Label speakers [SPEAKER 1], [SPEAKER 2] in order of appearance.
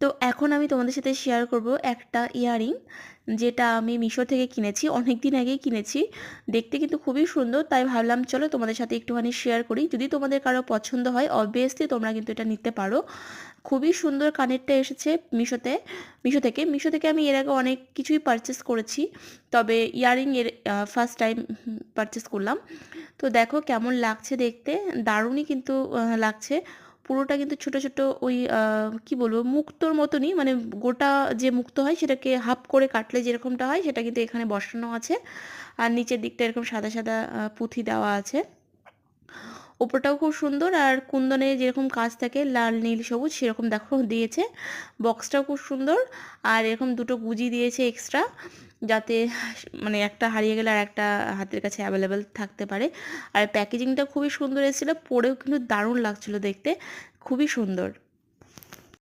[SPEAKER 1] তো এখন আমি তোমাদের সাথে শেয়ার করব একটা ইয়াররিং, যেটা আমি মিশো থেকে কিনেছি, অনেক দিন আগেই কিনেছি। দেখতে কিন্তু খুবই সুন্দর, তাই ভাবলাম চলো তোমাদের সাথে একটুখানি শেয়ার করি। যদি তোমাদের কারো পছন্দ হয় অবভিয়াসলি তোমরা কিন্তু এটা নিতে পারো। খুবই সুন্দর কানেরটা এসেছে মিশো থেকে আমি এর আগে অনেক কিছুই পারচেস করেছি, তবে ইয়াররিং এর ফার্স্ট টাইম পারচেস করলাম। তো দেখো কেমন লাগছে দেখতে, দারুণই কিন্তু লাগছে। পুরোটা কিন্তু ছোট ছোট ওই কি বলবো, মুক্তোর মতনই, মানে গোটা যে মুক্তো হয় সেটাকে হাফ করে কাটলে যেরকমটা হয় সেটা কিন্তু এখানে বসানো আছে। আর নিচের দিকটা এরকম সাদা সাদা পুঁথি দেওয়া আছে। ওপরটাও খুব সুন্দর, আর কুন্দনে যেরকম কাজ থাকে লাল নীল সবুজ সেরকম দেখো দিয়েছে। বক্সটাও খুব সুন্দর, আর এরকম দুটো গুজি দিয়েছে এক্সট্রা, যাতে মানে একটা হারিয়ে গেলে আর একটা হাতের কাছে অ্যাভেলেবেল থাকতে পারে। আর প্যাকেজিংটা খুবই সুন্দর এসেছিলো, পরেও কিন্তু দারুণ লাগছিলো দেখতে, খুবই সুন্দর।